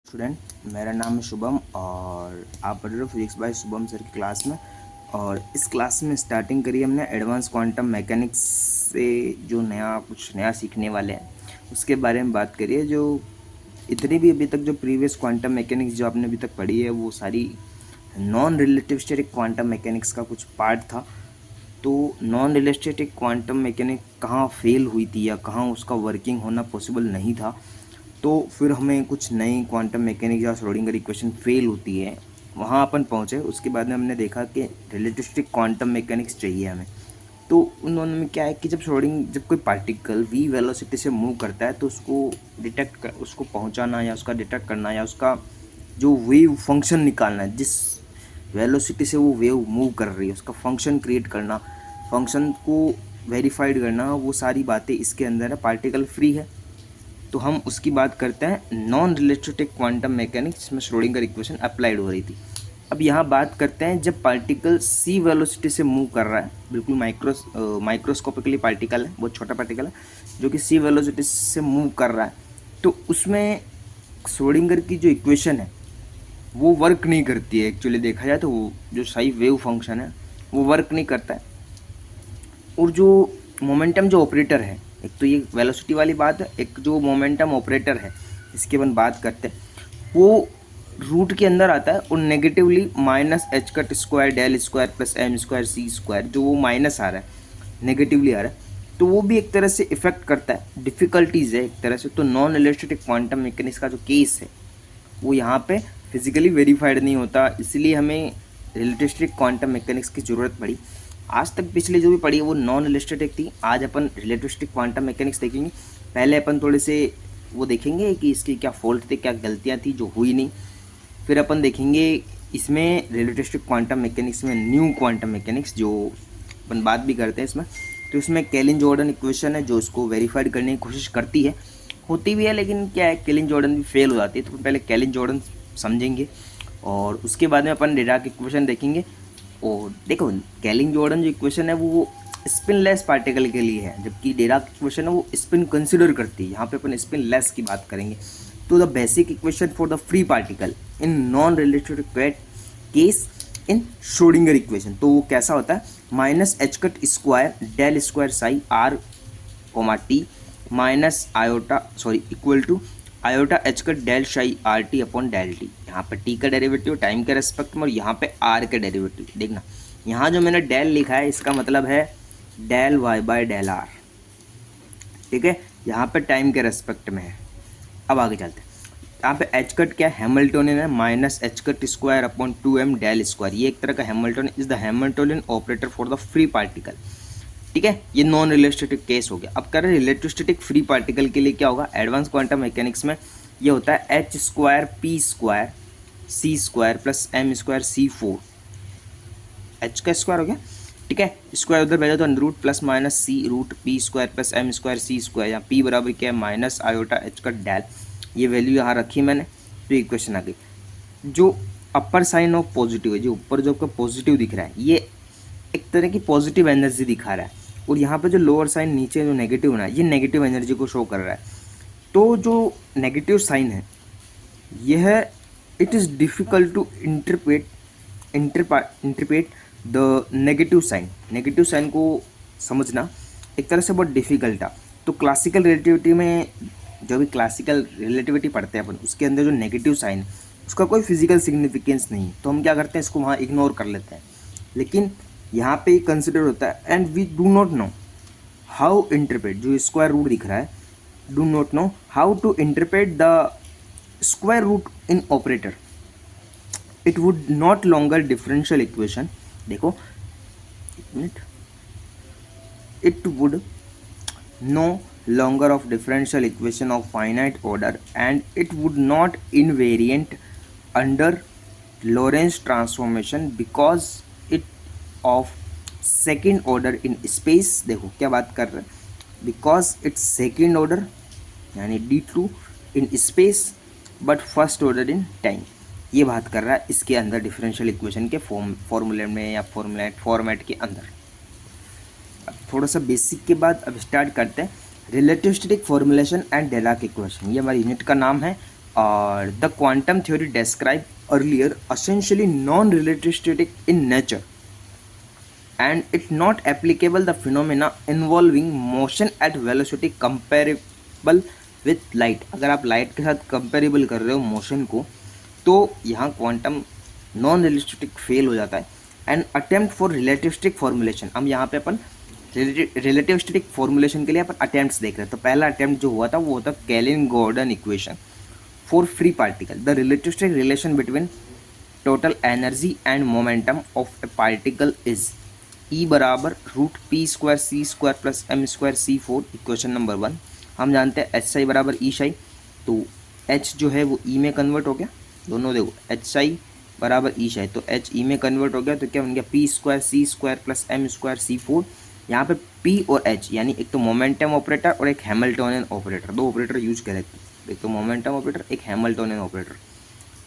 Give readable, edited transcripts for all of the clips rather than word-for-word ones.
Student, मेरा नाम है शुभम और आप पढ़ रहे हो फिजिक्स बाय शुभम सर की क्लास में। और इस क्लास में स्टार्टिंग करी हमने एडवांस क्वांटम मैकेनिक्स से। जो कुछ नया सीखने वाले हैं उसके बारे में बात करिए। जो इतनी भी अभी तक जो प्रीवियस क्वांटम मैकेनिक्स जो आपने अभी तक पढ़ी है वो सारी नॉन रिलेटिविस्टिक क्वांटम मैकेनिक्स का कुछ पार्ट था। तो नॉन रिलेटिविस्टिक क्वांटम मैकेनिक्स कहाँ फेल हुई थी या कहाँ उसका वर्किंग होना पॉसिबल नहीं था, तो फिर हमें कुछ नई क्वांटम मैकेनिक्स या श्रोडिंगर इक्वेशन फेल होती है, वहाँ अपन पहुँचे। उसके बाद में हमने देखा कि रिलेटिविस्टिक क्वांटम मैकेनिक्स चाहिए हमें। तो उन्होंने में क्या है कि जब कोई पार्टिकल v वेलोसिटी से मूव करता है तो उसको पहुँचाना या उसका डिटेक्ट करना या उसका जो वेव फंक्शन निकालना है, जिस वेलोसिटी से वो वेव मूव कर रही है उसका फंक्शन क्रिएट करना, फंक्शन को वेरीफाइड करना, वो सारी बातें इसके अंदर है। पार्टिकल फ्री है तो हम उसकी बात करते हैं नॉन रिलेटिविस्टिक क्वांटम मैकेनिक्स में श्रोडिंगर इक्वेशन अप्लाइड हो रही थी। अब यहाँ बात करते हैं जब पार्टिकल c वेलोसिटी से मूव कर रहा है, बिल्कुल माइक्रोस्कोपिकली पार्टिकल है, बहुत छोटा पार्टिकल है जो कि c वेलोसिटी से मूव कर रहा है, तो उसमें श्रोडिंगर की जो इक्वेशन है वो वर्क नहीं करती है। एक्चुअली देखा जाए तो वो जो सही वेव फंक्शन है वो वर्क नहीं करता है। और जो मोमेंटम जो ऑपरेटर है, एक तो ये वेलोसिटी वाली बात है, एक जो मोमेंटम ऑपरेटर है इसके अपन बात करते हैं, वो रूट के अंदर आता है और negatively -h² del square plus m square c square, जो वो माइनस आ रहा है, नेगेटिवली आ रहा है, तो वो भी एक तरह से इफेक्ट करता है, डिफ़िकल्टीज़ है एक तरह से। तो नॉन रिलेटिविस्टिक क्वांटम मैकेनिक्स का जो केस है वो यहाँ पे फिजिकली वेरीफाइड नहीं होता, इसलिए हमें रिलेटिविस्टिक क्वांटम मैकेनिक्स की ज़रूरत पड़ी। आज तक पिछले जो भी पढ़ी है वो नॉन रिलेटिविस्टिक थी, आज अपन रिलेटिविस्टिक क्वांटम मैकेनिक्स देखेंगे। पहले अपन थोड़े से वो देखेंगे कि इसकी क्या फॉल्ट थे, क्या गलतियाँ थी जो हुई नहीं, फिर अपन देखेंगे इसमें रिलेटिविस्टिक क्वांटम मैकेनिक्स में न्यू क्वांटम मैकेनिक्स जो अपन बात भी करते हैं इसमें। तो इसमें केल्विन जॉर्डन इक्वेशन है जो इसको वेरीफाइड करने की कोशिश करती है, होती भी है, लेकिन क्या है केल्विन जॉर्डन भी फेल हो जाती है। तो पहले केल्विन जॉर्डन समझेंगे और उसके बाद में अपन डिराक इक्वेशन देखेंगे। और देखो केल्विन जॉर्डन जो इक्वेशन है वो स्पिनलेस पार्टिकल के लिए है, जबकि डिराक इक्वेशन है वो स्पिन कंसिडर करती है। यहाँ पे अपन स्पिनलेस की बात करेंगे। तो the basic equation for the free particle in non relativistic case in Schrodinger equation, तो वो कैसा होता है, -h² del square psi r t minus equal to iota h del psi RT upon del t. यहाँ पे t का derivative time के respect में और यहाँ पे r के डेरिवेटिव। देखना यहाँ जो मैंने डेल लिखा है इसका मतलब है del y by del r, ठीक है, यहाँ पे टाइम के रेस्पेक्ट में है। अब आगे चलते हैं, यहाँ पे h क्या हैमिल्टोनियन है, -h² upon 2m del square, ये एक तरह का Hamiltonian is the Hamiltonian operator for the free particle, ठीक है। ये नॉन रिलेटिविस्टिक केस हो गया। अब कह रहे हैं रिलेटिविस्टिक फ्री पार्टिकल के लिए क्या होगा, एडवांस क्वांटम मैकेनिक्स में ये होता है h² p² c² plus m square c4, h का स्क्वायर हो गया, ठीक है, स्क्वायर उधर भेजा तो under plus minus C root p² plus m square c square, यहाँ p बराबर क्या है माइनस आयोटा h का डेल, ये वैल्यू यहाँ रखी मैंने, तो इक्वेशन आ गई। जो अपर साइन ऑफ पॉजिटिव है, जो ऊपर जो आपका पॉजिटिव दिख रहा है, ये एक तरह की पॉजिटिव एनर्जी दिखा रहा है, और यहाँ पे जो लोअर साइन नीचे जो नेगेटिव ना है, ये नेगेटिव एनर्जी को शो कर रहा है। तो जो नेगेटिव साइन है यह it is difficult to interpret the negative sign को समझना एक तरह से बहुत डिफ़िकल्ट है। तो क्लासिकल रिलेटिविटी में, जो भी क्लासिकल रिलेटिविटी पढ़ते हैं अपन, उसके अंदर जो नेगेटिव साइन है उसका कोई फिजिकल सिग्निफिकेंस नहीं, तो हम क्या करते हैं इसको वहाँ इग्नोर कर लेते हैं। लेकिन यहाँ पे कंसिडर होता है and we do not know how interpret, जो स्क्वायर रूट दिख रहा है, do not know how to interpret the square root in operator, it would not longer differential equation. देखो एक minute, it would no longer of differential equation of finite order and it would not invariant under Lorentz transformation because it of second order in space। देखो क्या बात कर रहे हैं, because it's second order यानी d2 in space but first order in time, ये बात कर रहा है इसके अंदर डिफरेंशियल इक्वेशन के फॉर्मूले में या फॉर्मेट के अंदर। अब थोड़ा सा बेसिक के बाद अब स्टार्ट करते हैं relativistic formulation and Dirac equation. ये हमारी यूनिट का नाम है और the quantum theory described earlier essentially non-relativistic in nature and it not applicable the phenomena involving motion at velocity comparable with light। अगर आप लाइट के साथ कंपेरेबल कर रहे हो मोशन को तो यहाँ क्वांटम नॉन रिलेटिविस्टिक फेल हो जाता है। And attempt for relativistic formulation, हम यहाँ पे अपन रिलेटिविस्टिक फॉर्मुलेशन के लिए अपन अटेम्प्ट्स देख रहे हैं। तो पहला अटेम्प्ट जो हुआ था वो था Kelvin Gordon equation for free particle. The relativistic relation between total energy and momentum of a particle is E बराबर रूट पी स्क्वायर सी स्क्वायर प्लस एम स्क्वायर सी फोर, इक्वेशन नंबर 1। हम जानते हैं एच आई बराबर ई शाई, तो H जो है वो ई में कन्वर्ट हो गया, दोनों देखो एच आई बराबर ई शाई, तो एच ई में कन्वर्ट हो गया तो क्या बन गया पी स्क्वायर सी स्क्वायर प्लस एम स्क्वायर सी फोर। यहाँ पे पी और एच यानी एक तो मोमेंटम ऑपरेटर और एक हैमिल्टोनियन ऑपरेटर, दो ऑपरेटर यूज करे, एक तो मोमेंटम ऑपरेटर एक हैमिल्टोनियन ऑपरेटर।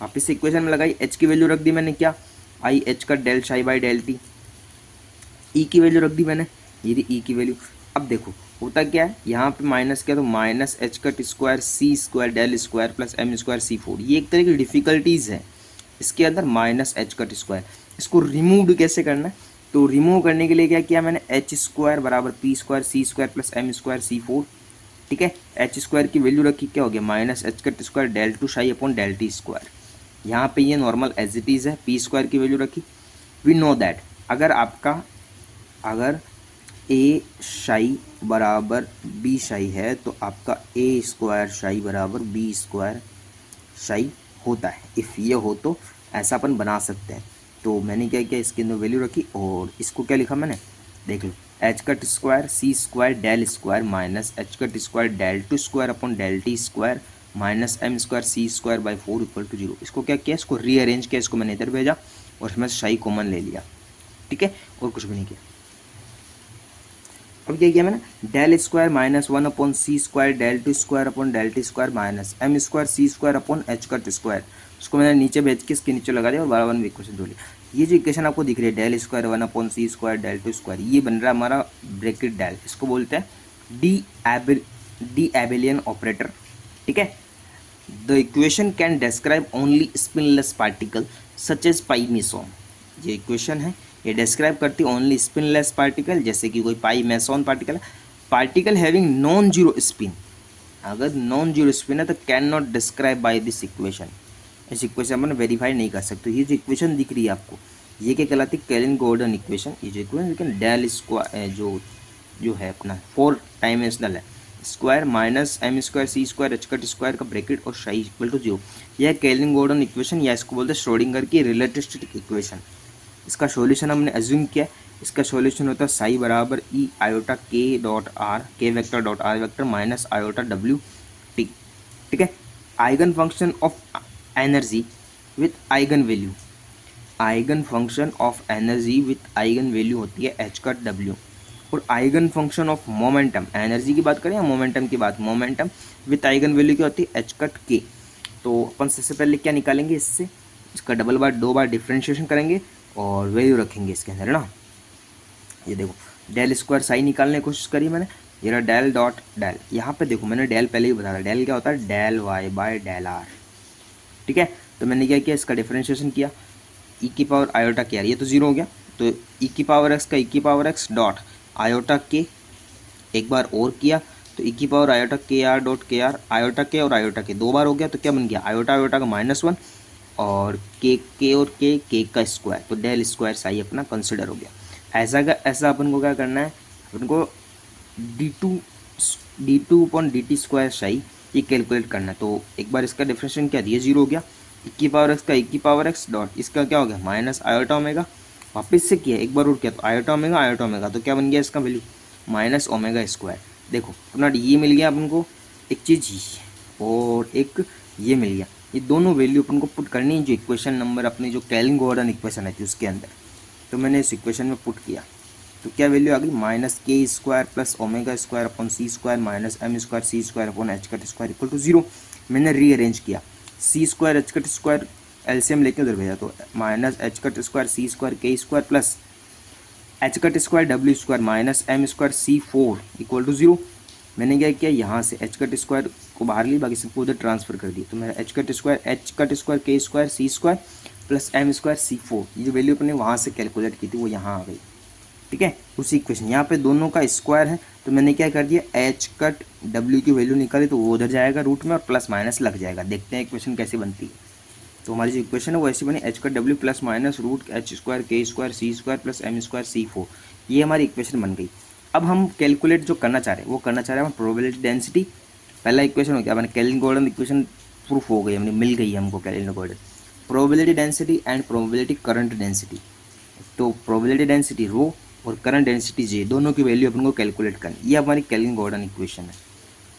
वापस इक्वेशन में लगाई, एच की वैल्यू रख दी मैंने क्या आई एच का डेल शाई बाई डेल टी, ई की वैल्यू रख दी मैंने, ये थी ई की वैल्यू। अब देखो होता क्या है, यहाँ पे माइनस क्या तो माइनस एच कट स्क्वायर सी square del square plus M square सी फोर, ये एक तरह की डिफिकल्टीज है इसके अंदर माइनस एच कट स्क्वायर। इसको रिमूव कैसे करना है, तो रिमूव करने के लिए क्या किया मैंने एच स्क्वायर बराबर पी स्क्वायर सी स्क्वायर प्लस एम स्क्वायर सी फोर, ठीक है। एच स्क्वायर की वैल्यू रखी, क्या हो गया minus H cut square del two psi upon del T square. यहाँ पे ये नॉर्मल एज इट इज़ है, पी स्क्वायर की वैल्यू रखी। वी नो दैट अगर ए शाई बराबर बी शाई है तो आपका ए स्क्वायर शाई बराबर बी स्क्वायर शाई होता है। इफ़ ये हो तो ऐसा अपन बना सकते हैं। तो मैंने क्या किया, इसके अंदर वैल्यू रखी और इसको क्या लिखा मैंने, देख लो H cut square C square del square minus H cut square del two square upon del T square minus M square C square by four equal to zero. इसको क्या किया, इसको रीअरेंज किया, इसको मैंने इधर भेजा और इसमें शाई कॉमन ले लिया, ठीक है, और कुछ भी नहीं किया। अब क्या किया मैंने, del square minus one upon C square del two square upon del T square minus M square सी square upon H cut square, उसको मैंने नीचे भेज के इसके नीचे लगा दिया और बराबर में इक्वेशन दो लिया। ये जो इक्वेशन आपको दिख रही है del square one upon C square del two square, ये बन रहा है हमारा ब्रैकेट डेल, इसको बोलते हैं डी एबेलियन ऑपरेटर, ठीक है। The equation can describe only spinless particle such as pi meson, ये इक्वेशन है ये डिस्क्राइब करती है ओनली स्पिनलेस पार्टिकल, जैसे कि कोई पाई मेसॉन पार्टिकल है, particle having non zero spin. अगर नॉन जीरो स्पिन है तो can not describe by this equation, इस इक्वेशन अपन वेरीफाई नहीं कर सकते। ये जो इक्वेशन दिख रही है आपको ये क्या कहलाती है, केल्विन गॉर्डन इक्वेशन। ये जो इक्वेशन डेल स्क्वायर जो है अपना 4 डायमेंशनल है, स्क्वायर माइनस एम स्क्वायर सी स्क्वायर एच कट स्क्वायर का ब्रैकेट और शाई इक्वल टू जीरो, यह केल्विन गॉर्डन इक्वेशन या इसको बोलते हैं श्रोडिंगर की रिलेटिविस्टिक इक्वेशन। इसका सॉल्यूशन हमने अज्यूम किया, इसका सॉल्यूशन होता है साई बराबर ई आयोटा के डॉट आर के vector dot are vector minus iota W T, ठीक है। Eigen function of energy with eigen value, eigen function of energy with eigen value होती है एच कट डब्ल्यू, और eigen function of momentum, energy की बात करें या मोमेंटम की बात, मोमेंटम विथ आइगन वैल्यू क्या होती है एच कट के। तो अपन सबसे पहले क्या निकालेंगे इससे, इसका डबल बार दो बार डिफ्रेंशिएशन करेंगे और वैल्यू रखेंगे इसके अंदर, है ना। ये देखो डेल स्क्वायर साई निकालने की कोशिश करी मैंने, ये रहा डेल डॉट डेल, यहाँ पे देखो मैंने डेल पहले ही बताया, डेल क्या होता है del Y by del r, ठीक है। तो मैंने क्या किया, इसका डिफ्रेंशिएशन किया, ई की पावर आयोटा के आर, ये तो जीरो हो गया, तो ई की पावर एक्स का ई की पावर एक्स डॉट आयोटा के एक बार और किया, तो ई की पावर आयोटा के आर डॉट के आर, आयोटा के और आयोटा के दो बार हो गया, तो क्या बन गया आयोटा आयोटा का -1 और के और के का स्क्वायर, तो डेल स्क्वायर साई अपना कंसिडर हो गया। ऐसा अपन को क्या करना है, अपन को D two upon D T square psi ये कैलकुलेट करना है। तो एक बार इसका डिफरेंशिएशन क्या दिया, जीरो हो गया, ई की पावर एक्स का ई की पावर एक्स डॉट इसका क्या हो गया माइनस आयोटा ओमेगा, वापस से किया एक बार और किया तो आयोटा ओमेगा, तो क्या बन गया इसका वैल्यू माइनस ओमेगा स्क्वायर। देखो अपना ये मिल गया अपन को एक चीज़ ही और एक ये मिल गया, ये दोनों वैल्यू अपन को पुट करनी है जो इक्वेशन नंबर अपनी जो केल्विन गॉर्डन इक्वेशन है थी उसके अंदर। तो मैंने इस इक्वेशन में पुट किया तो क्या वैल्यू आ गई minus K square plus omega square upon C square minus M square C square upon H cut square equal to zero. मैंने रीअरेंज किया, C square H cut square LCM लेके उधर भेजा, तो माइनस एच कट स्क्वायर सी square के square plus H cut square W square minus M square C four equal to zero. मैंने क्या किया, यहाँ से एच कट स्क्वायर को बाहर ली, बाकी सबको उधर ट्रांसफर कर दिया। तो मेरा एच कट स्क्वायर के स्क्वायर सी स्क्वायर प्लस एम स्क्वायर सी फोर, ये जो वैल्यू अपने वहाँ से कैलकुलेट की थी वो यहाँ आ गई। ठीक है, उसी इक्वेशन, यहाँ पे दोनों का स्क्वायर है तो मैंने क्या कर दिया, एच कट डब्ल्यू की वैल्यू निकाली तो वो उधर जाएगा रूट में और प्लस माइनस लग जाएगा। देखते हैं इक्वेशन कैसे बनती है। तो हमारी जो इक्वेशन है वो ऐसी बनी, एच कट डब्ल्यू plus minus root h square के स्क्वायर सी स्क्वायर प्लस एम स्क्वायर सी फोर, ये हमारी इक्वेशन बन गई। अब हम कैलकुलेट जो करना चाह रहे हैं वो करना चाह रहे हैं हम प्रोबेबिलिटी डेंसिटी। पहला इक्वेशन हो गया अपने केल्विन-गॉर्डन इक्वेशन प्रूफ हो गई, हमने मिल गई हमको kelvin-Gordon probability density and probability current density. तो प्रोबेबिलिटी डेंसिटी रो और करंट डेंसिटी जे, दोनों की वैल्यू अपन को कैलकुलेट करनी, ये हमारी केल्विन-गॉर्डन इक्वेशन है।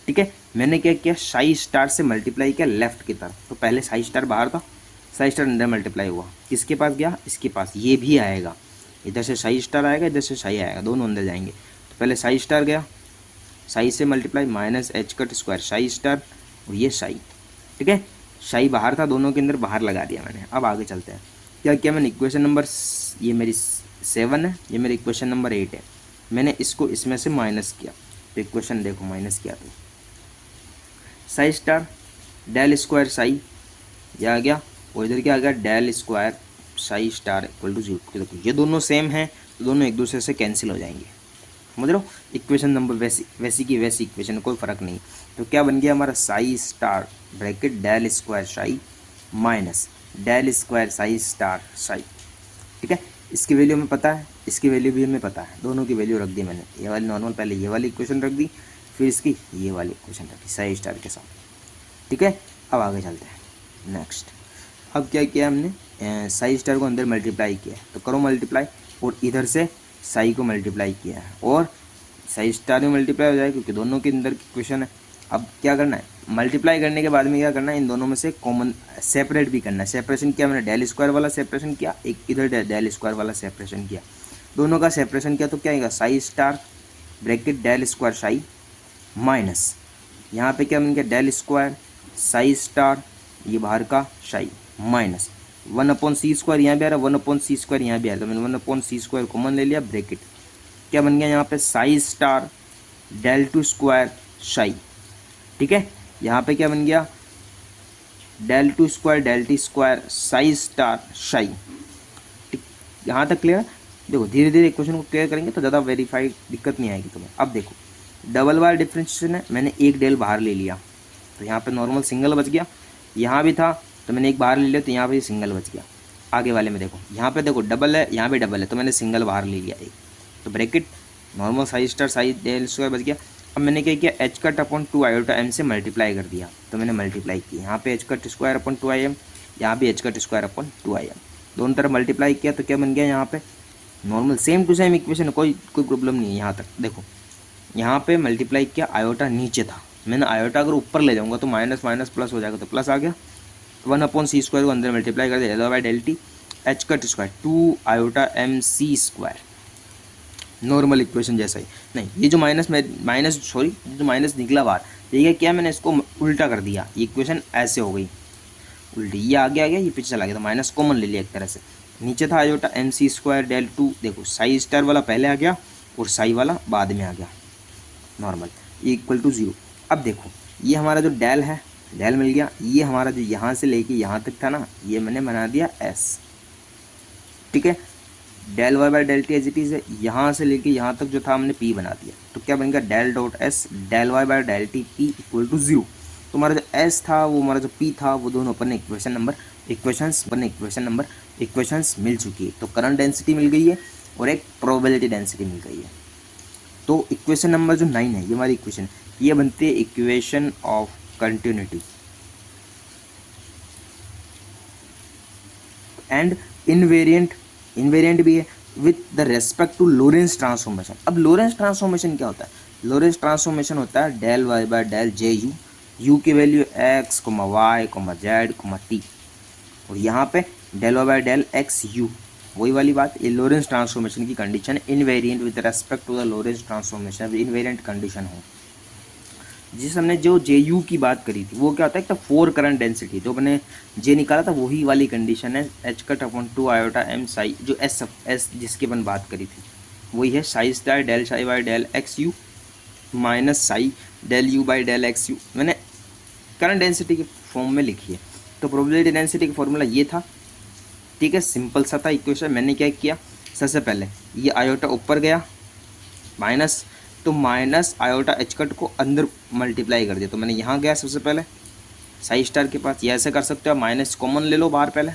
ठीक है, मैंने क्या किया, साई स्टार से मल्टीप्लाई किया लेफ्ट की तरफ। तो पहले साई स्टार बाहर था, साई स्टार अंदर मल्टीप्लाई हुआ, किसके पास गया, इसके पास, ये भी आएगा, इधर से साई स्टार आएगा, इधर से साई आएगा, दोनों अंदर जाएंगे। तो पहले साई स्टार गया, साई से multiply minus H cut square psi star और ये साई। ठीक है, साई बाहर था, दोनों के अंदर बाहर लगा दिया मैंने। अब आगे चलते हैं, क्या किया मैंने, इक्वेशन नंबर ये मेरी 7 है, ये मेरी इक्वेशन नंबर 8 है, मैंने इसको इसमें से माइनस किया। तो इक्वेशन देखो माइनस किया तो psi star del square psi ये आ गया, और इधर क्या आ गया, del square psi star equal to 0। देखो ये दोनों सेम हैं तो दोनों एक दूसरे से कैंसिल हो जाएंगे, समझ लो। इक्वेशन नंबर वैसी की वैसी इक्वेशन, कोई फ़र्क नहीं। तो क्या बन गया हमारा, psi star bracket del square psi minus del square psi star psi. ठीक है, इसकी वैल्यू हमें पता है, इसकी वैल्यू भी हमें पता है, दोनों की वैल्यू रख दी मैंने। ये वाली नॉर्मल, पहले ये वाली इक्वेशन रख दी, फिर इसकी ये वाली इक्वेशन रख दी साई स्टार के साथ। ठीक है, अब आगे चलते हैं नेक्स्ट। अब क्या किया हमने, साई स्टार को अंदर मल्टीप्लाई किया, तो करो मल्टीप्लाई, और इधर से साई को मल्टीप्लाई किया है, और साई स्टार में मल्टीप्लाई हो जाएगा क्योंकि दोनों के अंदर की इक्वेशन है। अब क्या करना है, मल्टीप्लाई करने के बाद में क्या करना है, इन दोनों में से कॉमन सेपरेट भी करना है। सेपरेशन किया मैंने, डेल स्क्वायर वाला सेपरेशन किया, एक इधर डेल स्क्वायर वाला सेपरेशन किया, दोनों का सेपरेशन किया। तो क्या आएगा, psi star bracket del square psi minus, यहाँ पे क्या बन गया, डेल स्क्वायर साई स्टार ये बाहर का साई माइनस 1/c स्क्वायर, यहाँ भी आ रहा है 1/c स्क्वायर, यहाँ भी आ रहा है, तो मैंने 1/c स्क्वायर कॉमन ले लिया, ब्रैकेट क्या बन गया यहाँ पे, psi star del two square psi. ठीक है, यहाँ पे क्या बन गया, del two square del T square psi star psi. ठीक, यहाँ तक क्लियर है। देखो धीरे धीरे इक्वेशन को क्लियर करेंगे तो ज़्यादा वेरीफाइड दिक्कत नहीं आएगी तुम्हें। अब देखो डबल बार डिफ्रेंशिएशन है, मैंने एक डेल बाहर ले लिया तो यहाँ पे नॉर्मल सिंगल बच गया, यहाँ भी था तो मैंने एक बाहर ले लिया तो यहाँ पे सिंगल बच गया। आगे वाले में देखो, यहाँ पे देखो डबल है, यहाँ भी डबल है तो मैंने सिंगल बाहर ले लिया एक, तो bracket normal psi star psi del square बच गया। अब मैंने क्या किया, h cut upon 2 iota m से मल्टीप्लाई कर दिया, तो मैंने मल्टीप्लाई किया, यहाँ पे h cut square upon 2 i m, यहाँ भी h cut square upon 2 i m, दोनों तरफ मल्टीप्लाई किया तो क्या बन गया, यहाँ पे normal same to same equation, कोई प्रॉब्लम नहीं है यहाँ तक। देखो यहाँ पे मल्टीप्लाई किया, आयोटा नीचे था, मैंने आयोटा अगर ऊपर ले जाऊँगा तो माइनस माइनस प्लस हो जाएगा, तो प्लस आ गया, 1/c स्क्वायर को अंदर मल्टीप्लाई कर दिया, by del t h cut square 2 iota M C square, normal equation जैसा ही। नहीं, ये जो माइनस जो माइनस निकला बाहर, ठीक है, क्या मैंने इसको उल्टा कर दिया, ये इक्वेशन ऐसे हो गई उल्टी, ये आगे आ गया, ये पीछे चला गया, तो माइनस कॉमन ले लिया एक तरह से। नीचे था iota M C square del two, देखो साई स्टार वाला पहले आ गया और साई वाला बाद में आ गया, नॉर्मल इक्वल टू 0। अब देखो ये हमारा जो डेल है, डेल मिल गया, ये हमारा जो यहाँ से लेके यहाँ तक था ना, ये मैंने बना दिया एस। ठीक है, del y by del t as it is है, यहाँ से लेके यहाँ तक जो था हमने पी बना दिया, तो क्या बन गया, del dot s del y by del t p equal to 0। तो हमारा जो एस था वो हमारा जो पी था वो दोनों अपन ने इक्वेशंस मिल चुकी है। तो करंट डेंसिटी मिल गई है और एक प्रोबेबिलिटी डेंसिटी मिल गई है। तो इक्वेशन नंबर जो 9 है ये हमारी इक्वेशन, ये बनती है equation of continuity and invariant भी है with the respect to Lorentz transformation. अब लोरेंस ट्रांसफॉर्मेशन क्या होता है, लोरेंस ट्रांसफॉर्मेशन होता है del Y by del J U, U की value X comma Y comma Z comma T, और यहाँ पे del Y by del x U, वही वाली बात, ये लोरेंस ट्रांसफॉर्मेशन की कंडीशन है, invariant with respect to the Lorentz transformation, invariant condition हो। जिस हमने जो जे यू की बात करी थी वो क्या होता है, तो 4 करंट डेंसिटी, जो मैंने जे निकाला था वही वाली कंडीशन है, h cut upon 2 iota m psi, जो एस जिसकी अपन बात करी थी वही है, psi star del psi by del x u minus psi del u by del x u, मैंने करंट डेंसिटी के फॉर्म में लिखी है। तो प्रोबेबिलिटी डेंसिटी का फॉर्मूला ये था, ठीक है, सिंपल सा था इक्वेशन। मैंने क्या किया, सबसे पहले ये आयोटा ऊपर गया माइनस, तो माइनस आयोटा एच कट को अंदर मल्टीप्लाई कर दिया, तो मैंने यहाँ गया सबसे पहले साई स्टार के पास, ये ऐसे कर सकते हो, माइनस कॉमन ले लो बाहर पहले,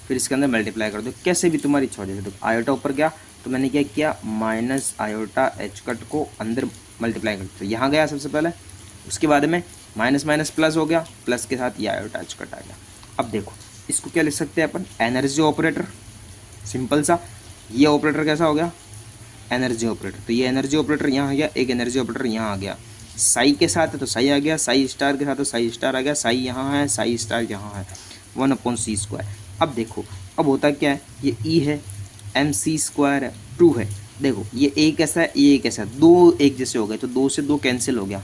फिर इसके अंदर मल्टीप्लाई कर दो, कैसे भी तुम्हारी इच्छा हो जाए। तो आयोटा ऊपर गया तो मैंने क्या किया, माइनस आयोटा एच कट को अंदर मल्टीप्लाई कर दिया, तो यहाँ गया सबसे पहले, उसके बाद में माइनस माइनस प्लस हो गया, प्लस के साथ ये आयोटा एच कट आ गया। अब देखो इसको क्या लिख सकते हैं अपन, एनर्जी ऑपरेटर, सिंपल सा। ये ऑपरेटर कैसा हो गया, एनर्जी ऑपरेटर, तो ये एनर्जी ऑपरेटर यहाँ आ गया, एक एनर्जी ऑपरेटर यहाँ आ गया, साई के साथ है तो साई आ गया, साई स्टार के साथ तो साई स्टार आ गया, साई यहाँ है, साई स्टार यहाँ है, 1/c²। अब देखो अब होता क्या है, ये ई है, mc² है, 2 है। देखो ये एक कैसा है, ये एक कैसा है, दो एक जैसे हो गए, तो 2 से 2 कैंसिल हो गया,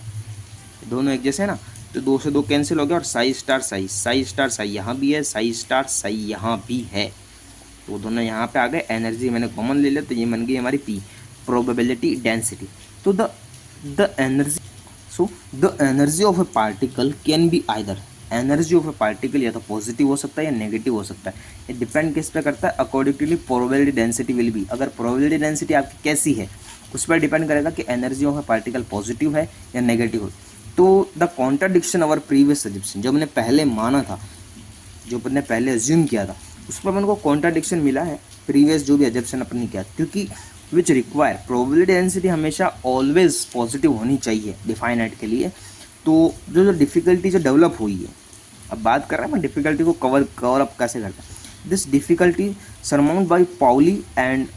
दोनों एक जैसे है ना, तो 2 से 2 कैंसिल हो गया, और psi star Sai, Sai star Sai यहाँ भी है, साई स्टार साई यहाँ भी है, तो दोनों यहाँ पे आ गए। एनर्जी मैंने कॉमन ले लिया, तो ये बन गई हमारी पी, प्रोबेबिलिटी डेंसिटी। तो the energy, so the energy of a particle can be either, energy of a particle या तो पॉजिटिव हो सकता है या नेगेटिव हो सकता है। ये डिपेंड किस पे करता है, accordingly probability density will be, अगर प्रोबेबिलिटी डेंसिटी आपकी कैसी है उस पर डिपेंड करेगा कि energy of a particle positive है या नेगेटिव हो। तो the contradiction our previous suggestion, जो हमने पहले माना था, जो अपन ने पहले अज्यूम किया था, उस पर अपन को कॉन्ट्राडिक्शन मिला है प्रीवियस जो भी एजम्पशन अपन ने किया, क्योंकि विच रिक्वायर प्रोबेबिलिटी डेंसिटी हमेशा ऑलवेज पॉजिटिव होनी चाहिए डिफाइनाइट के लिए। तो जो डिफ़िकल्टी जो डेवलप हुई है, अब बात कर रहे हैं मैं डिफ़िकल्टी को कवर अप कैसे करता है। This difficulty surmount by Pauli and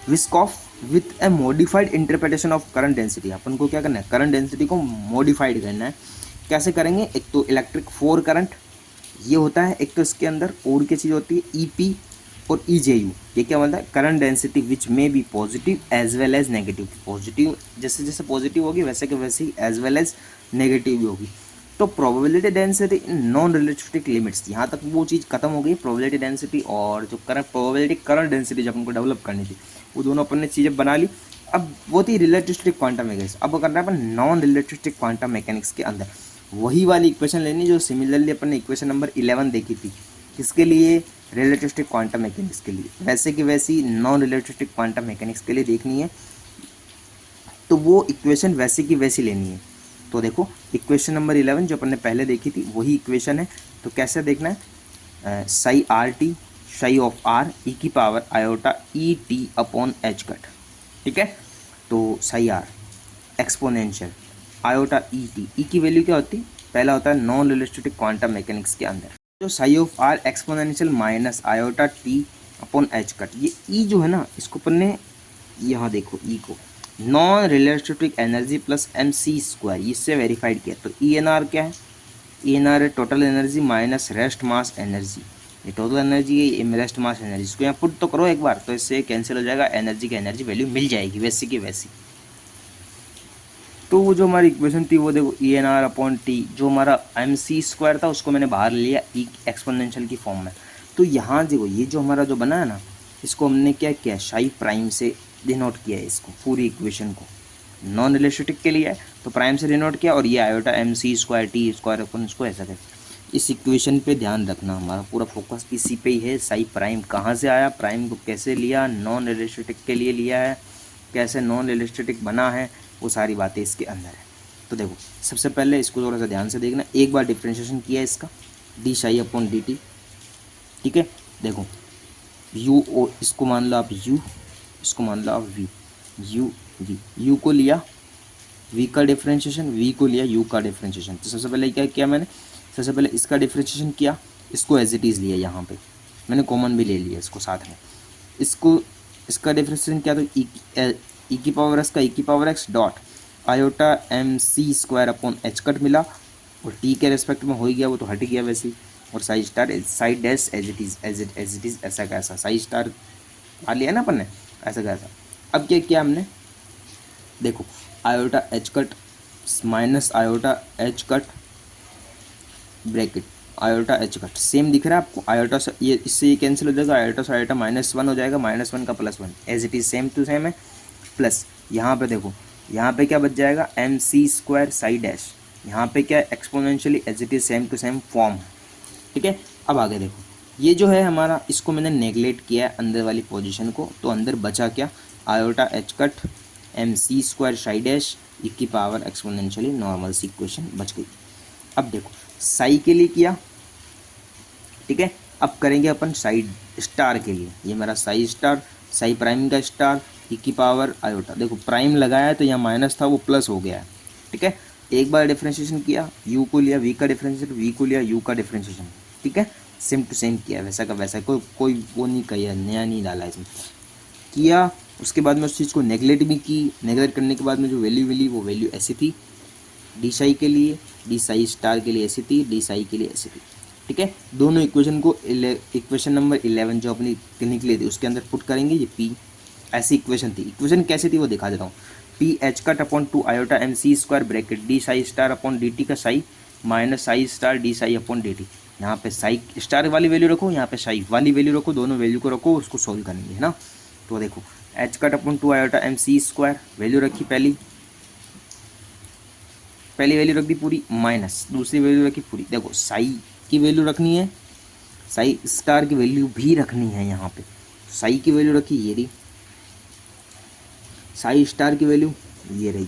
Weisskopf with a modified interpretation of current density. अपन को क्या करना है, करंट डेंसिटी को मॉडिफाइड करना है। कैसे करेंगे, एक तो इलेक्ट्रिक फोर करंट ये होता है, एक तो इसके अंदर और क्या चीज़ होती है, ईपी और ईजेयू। ये क्या बोलता है, करंट डेंसिटी विच में be positive as well as negative. Positive जैसे जैसे पॉजिटिव होगी वैसे के वैसे ही एज वेल एज नेगेटिव भी होगी। तो probability density in non relativistic limits, यहाँ तक वो चीज़ खत्म हो गई, प्रोबेबिलिटी डेंसिटी और जो करंट प्रोबेबिलिटी करंट डेंसिटी जब हमको डेवलप करनी थी, वो दोनों अपन ने चीज़ें बना ली। अब वो थी रिलेटिविस्टिक क्वांटम मैकेनिक्स, अब करना है अपन नॉन रिलेटिविस्टिक क्वांटम मैकेनिक्स के अंदर वही वाली इक्वेशन लेनी जो सिमिलरली अपन ने इक्वेशन नंबर 11 देखी थी, किसके लिए, रिलेटिविस्टिक क्वांटम मैकेनिक्स के लिए, वैसे कि वैसी नॉन रिलेटिविस्टिक क्वांटम मैकेनिक्स के लिए देखनी है। तो वो इक्वेशन वैसे की वैसी लेनी है। तो देखो इक्वेशन नंबर 11 जो अपन ने पहले देखी थी वही इक्वेशन है। तो कैसे देखना है, psi R T psi of R E की power iota E T upon H cut, ठीक है। तो psi R exponential iota E T, E की वैल्यू क्या होती है, पहला होता है नॉन रिलेटिविस्टिक क्वांटम मैकेनिक्स के अंदर जो psi of r exponential minus iota t upon H cut, ये ई जो है ना, इसको अपन ने यहाँ देखो ई को non relativistic energy plus mc², इससे वेरीफाइड किया। तो ई एन आर क्या है, ई एन आर है total energy minus rest mass energy, ये टोटल एनर्जी है, ये रेस्ट मास एनर्जी। इसको यहाँ पुट तो करो एक बार, तो इससे कैंसिल हो जाएगा, एनर्जी की एनर्जी वैल्यू मिल जाएगी वैसी की वैसी। तो वो जो हमारी इक्वेशन थी वो देखो e n r upon t, जो हमारा mc² था उसको मैंने बाहर लिया ई एक्सपोनेंशियल की फॉर्म में। तो यहाँ देखो ये जो हमारा जो बना है ना, इसको हमने क्या किया, साई प्राइम से डिनोट किया है इसको, पूरी इक्वेशन को नॉन रिलेटिविस्टिक के लिए है तो प्राइम से डिनोट किया, और ये आयोटा mc² t² अपन इसको ऐसा करते। इस इक्वेशन पे ध्यान रखना, हमारा पूरा फोकस इसी पे ही है। साई प्राइम कहाँ से आया, प्राइम को कैसे लिया, नॉन रिलेटिविस्टिक के लिए लिया है, कैसे नॉन रिलेटिविस्टिक बना है, वो सारी बातें इसके अंदर है। तो देखो सबसे पहले इसको थोड़ा सा ध्यान से देखना, एक बार डिफ्रेंशिएशन किया इसका D psi upon D T, ठीक है। देखो यू ओ, इसको मान लो आप यू, इसको मान लो आप वी, यू वी, यू को लिया वी का डिफ्रेंशिएशन, वी को लिया यू का डिफ्रेंशिएशन। तो सबसे पहले क्या किया मैंने, सबसे पहले इसका डिफ्रेंशिएशन किया, इसको एज इट इज़ लिया, यहाँ पे मैंने कॉमन भी ले लिया इसको साथ में, इसको इसका डिफ्रेंशिएशन किया तो ई की पावर एक्स का ई की power x dot iota mc² upon H cut मिला, और टी के रेस्पेक्ट में हो ही गया, वो तो हट गया वैसे ही, और psi star side dash as it is as it is ऐसा कैसा साई स्टार आ लिया ना अपन ने, ऐसा कैसा। अब क्या किया हमने, देखो iota h cut minus iota h cut bracket iota h cut same दिख रहा है आपको, आयोटा से ये इससे ये कैंसिल हो जाएगा, आयोटा से आयोटा -1 हो जाएगा, -1 का +1 as it is same to same है, प्लस यहाँ पे देखो यहाँ पे क्या बच जाएगा, एम सी स्क्वायर साई डैश, यहाँ पे क्या exponentially as it is same to same form है, ठीक है। अब आगे देखो, ये जो है हमारा, इसको मैंने नेगलेक्ट किया है अंदर वाली पोजीशन को, तो अंदर बचा क्या, आयोटा एच कट एम सी स्क्वायर साई डैश ई की पावर एक्सपोनेंशियली नॉर्मल सी इक्वेशन बच गई। अब देखो साई के लिए किया, ठीक है। अब करेंगे अपन साई स्टार के लिए, ये मेरा साई स्टार, साई प्राइम का स्टार ई की पावर आयोटा, देखो प्राइम लगाया है तो यहाँ माइनस था वो प्लस हो गया है, ठीक है। एक बार डिफ्रेंशिएशन किया, यू को लिया वी का डिफ्रेंशिएशन, वी को लिया यू का डिफ्रेंशिएशन, ठीक है। सेम टू सेम किया, वैसा का वैसा, कोई वो नहीं किया, नया नहीं डाला इसमें किया। उसके बाद में उस चीज़ को नेगलेक्ट भी की, नेगलेक्ट करने के बाद में जो वैल्यू मिली वो वैल्यू ऐसी थी, डी साई के लिए, डी साई स्टार के लिए ऐसी थी, डी साई के लिए ऐसी थी, ठीक है। दोनों इक्वेशन को इक्वेशन नंबर 11 जो अपनी निकली थी उसके अंदर पुट करेंगे, ये पी ऐसी इक्वेशन थी। इक्वेशन कैसी थी वो दिखा देता हूँ, P H cut upon 2 iota M C square bracket D psi star upon D T का psi minus psi star D psi upon D T, यहाँ पे साई स्टार वाली वैल्यू रखो, यहाँ पे साई वाली वैल्यू रखो, दोनों वैल्यू को रखो, उसको सोल्व करेंगे, है ना। तो देखो h cut upon 2 iota M C square value रखी, पहली वैल्यू रख दी पूरी, माइनस दूसरी वैल्यू रखी पूरी। देखो साई की वैल्यू रखनी है, साई स्टार की वैल्यू भी रखनी है, यहाँ पे साई की वैल्यू रखी ये रही, साई स्टार की वैल्यू ये रही,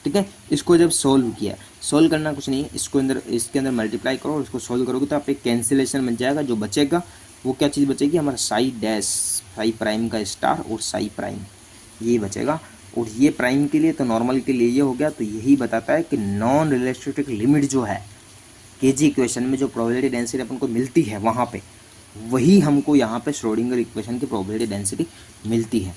ठीक है। इसको जब सोल्व किया, सोल्व करना कुछ नहीं है, इसको अंदर इसके अंदर मल्टीप्लाई करो और इसको सोल्व करोगे तो आप एक कैंसिलेशन बन जाएगा, जो बचेगा वो क्या चीज़ बचेगी, हमारा साई डैश, साई प्राइम का स्टार और साई प्राइम ये बचेगा। और ये प्राइम के लिए तो नॉर्मल के लिए ये हो गया, तो यही बताता है कि नॉन रिलेटिविस्टिक लिमिट जो है केजी इक्वेशन में, जो प्रोबेबिलिटी डेंसिटी अपन को मिलती है वहाँ पे, वही हमको यहाँ पे श्रोडिंगर इक्वेशन की प्रोबेबिलिटी डेंसिटी मिलती है।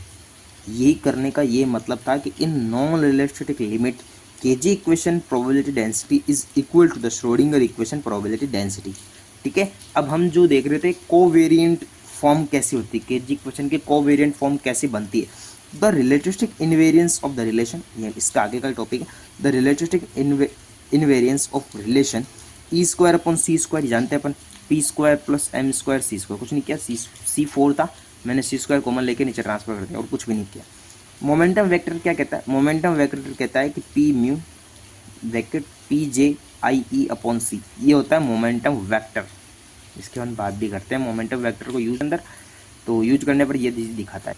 यही करने का ये मतलब था कि in non relativistic limit KG equation probability density is equal to the Schrodinger equation probability density, ठीक है। अब हम जो देख रहे थे कोवेरिएंट फॉर्म कैसी होती है, केजी इक्वेशन की कोवेरिएंट फॉर्म कैसे बनती है, the relativistic invariance of the relation, ये इसका आगे का टॉपिक है, the relativistic invariance of relation E square upon C square, जानते हैं अपन P square plus M square सी स्क्वायर, कुछ नहीं किया, सी फोर था, मैंने सी स्क्वायर कॉमन लेके नीचे ट्रांसफर कर दिया और कुछ भी नहीं किया। मोमेंटम वेक्टर क्या कहता है, मोमेंटम वेक्टर कहता है कि P mu bracket P J I E upon C, ये होता है मोमेंटम वेक्टर, इसके हम बात भी करते हैं मोमेंटम वेक्टर को यूज अंदर, तो यूज करने पर ये दिखाता है,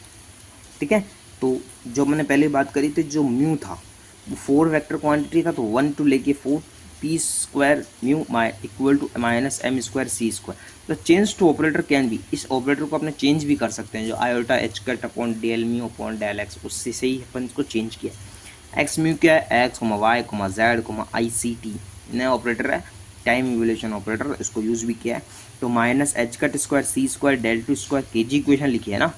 ठीक है। तो जो मैंने पहले बात करी थी, जो म्यू था वो 4 वेक्टर क्वांटिटी था, तो 1 टू लेके 4 p square mu equal to minus M square C square. The change to operator can be, इस ऑपरेटर को अपने चेंज भी कर सकते हैं, जो iota h cut upon del mu upon del x, उससे से ही अपन इसको चेंज किया। एक्स म्यू क्या है, X comma Y comma Z comma I C T, नया ऑपरेटर है, टाइम इवोल्यूशन ऑपरेटर, इसको यूज भी किया है। तो माइनस एच कट स्क्वायर सी square del two square K G equation लिखी है ना,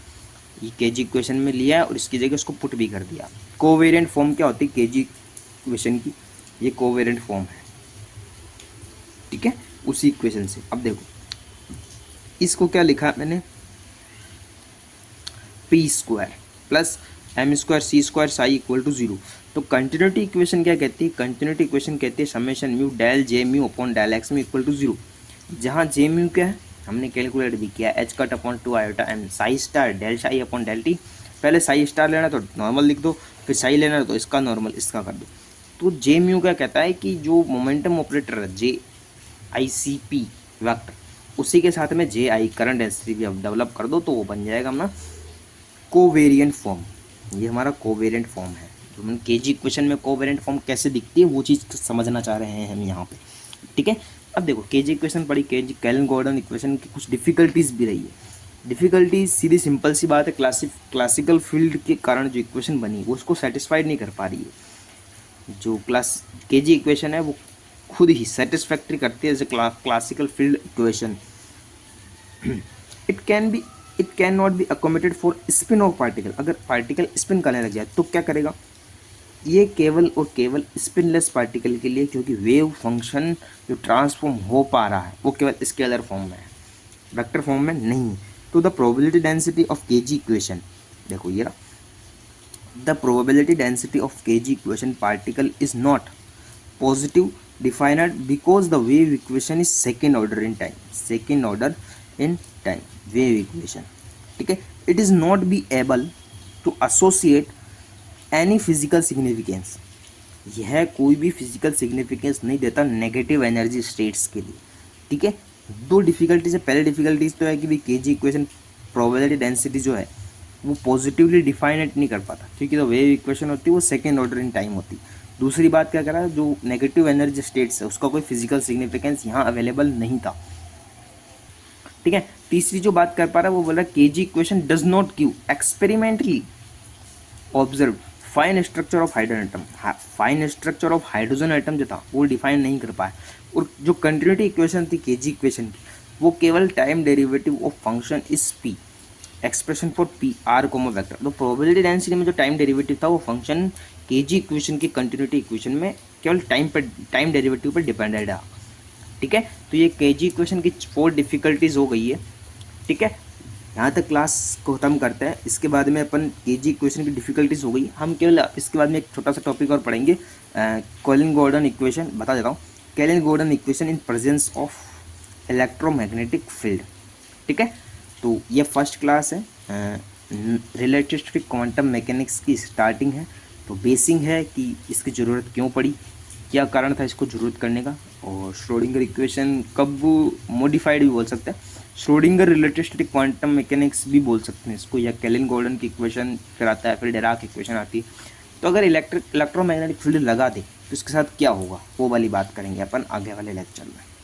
ये के जी इक्वेशन में लिया है और इसकी जगह उसको पुट भी कर दिया। कोवेरिएंट फॉर्म क्या होती है के जी इक्वेशन की, ये कोवेरिएंट फॉर्म है, ठीक है, उसी इक्वेशन से। अब देखो इसको क्या लिखा मैंने, p square plus M square C square psi equal to 0। तो कंटिन्यूटी इक्वेशन क्या कहती है, कंटिन्यूटी इक्वेशन कहती है summation mu del j mu upon del x mu equal to 0, जहाँ जे म्यू क्या है हमने कैलकुलेट भी किया, h cut upon 2 iota m psi star del psi upon del t, पहले साई स्टार लेना तो नॉर्मल लिख दो, फिर साई लेना तो इसका नॉर्मल इसका कर दो। तो जे म्यू क्या कहता है कि जो मोमेंटम ऑपरेटर है जे आई सी पी वेक्टर, उसी के साथ में जे आई करंट डेंसिटी भी अब डेवलप कर दो, तो वो बन जाएगा अपना कोवेरिएंट फॉर्म। ये हमारा कोवेरिएंट फॉर्म है, जो हम के जी इक्वेशन में कोवेरिएंट फॉर्म कैसे दिखती है वो चीज़ समझना चाह रहे हैं हम यहाँ पे, ठीक है। अब देखो के जी इक्वेशन पढ़ी, के जी कैलन गॉर्डन इक्वेशन की कुछ डिफिकल्टीज भी रही है। डिफिकल्टीज सीधी सिंपल सी बात है, क्लासिकल फील्ड के कारण जो इक्वेशन बनी वो उसको सेटिस्फाइड नहीं कर पा रही है। जो के जी इक्वेशन है वो खुद ही सेटिस्फैक्ट्री करती है as a classical field equation. It can not be accommodated for spin off particle, अगर पार्टिकल स्पिन करने लग जाए तो क्या करेगा, ये केवल और केवल स्पिनलेस पार्टिकल के लिए, क्योंकि वेव फंक्शन जो ट्रांसफॉर्म हो पा रहा है वो केवल स्केलर फॉर्म में है, वेक्टर फॉर्म में नहीं। तो the probability density of K G equation, देखो ये the probability density of K G equation particle is not positive defined because the wave equation is second order in time, wave equation, ठीक है। It is not be able to associate any physical significance, यह कोई भी physical significance नहीं देता negative energy states के लिए, ठीक है। दो डिफिकल्टीज है, पहले डिफिकल्टीज तो है कि भाई के जी इक्वेशन प्रोबेबिलिटी डेंसिटी जो है वो पॉजिटिवली डिफाइनेट नहीं कर पाता, क्योंकि तो वेव इक्वेशन होती है वो सेकेंड ऑर्डर इन टाइम होती। दूसरी बात क्या करा, जो नेगेटिव एनर्जी स्टेट्स है उसका कोई फिजिकल सिग्निफिकेंस यहाँ अवेलेबल नहीं था, ठीक है। तीसरी जो बात कर पा रहा है वो बोला K G equation does not give experimentally observe fine structure of hydrogen atom, fine structure of hydrogen atom जो था वो डिफाइन नहीं कर पाया। और जो कंटिन्यूटी इक्वेशन थी के जी इक्वेशन की, वो केवल टाइम डेरिवेटिव ऑफ फंक्शन इस P expression for P R Como vector, तो प्रोबेबिलिटी डेंसिटी में जो टाइम डेरिवेटिव था वो फंक्शन के जी इक्वेशन की कंटिन्यूटी इक्वेशन में केवल टाइम डेरिवेटिव पर डिपेंडेड है, ठीक है। तो ये के जी इक्वेशन की 4 डिफिकल्टीज हो गई है, ठीक है। यहाँ तक क्लास को ख़त्म करते हैं। इसके बाद में अपन के जी इक्वेशन की डिफिकल्टीज हो गई, हम केवल इसके बाद में एक छोटा सा टॉपिक और पढ़ेंगे, कॉलिन गॉर्डन इक्वेशन बता देता हूँ। Klein Gordon equation in presence of electromagnetic field, ठीक है। तो ये फर्स्ट क्लास है, रिलेटिविस्टिक क्वांटम मैकेनिक्स की स्टार्टिंग है। तो बेसिंग है कि इसकी ज़रूरत क्यों पड़ी, क्या कारण था इसको ज़रूरत करने का, और श्रोडिंगर इक्वेशन कब मॉडिफाइड भी बोल सकते हैं, श्रोडिंगर रिलेटिविस्टिक क्वांटम मैकेनिक्स भी बोल सकते हैं इसको, या कॉलिन गॉर्डन की इक्वेशन फिर आता है, फिर डिराक इक्वेशन आती है। तो अगर इलेक्ट्रोमैग्नेटिक फील्ड लगा दे तो इसके साथ क्या होगा वो वाली बात करेंगे अपन आगे वाले लेक्चर में।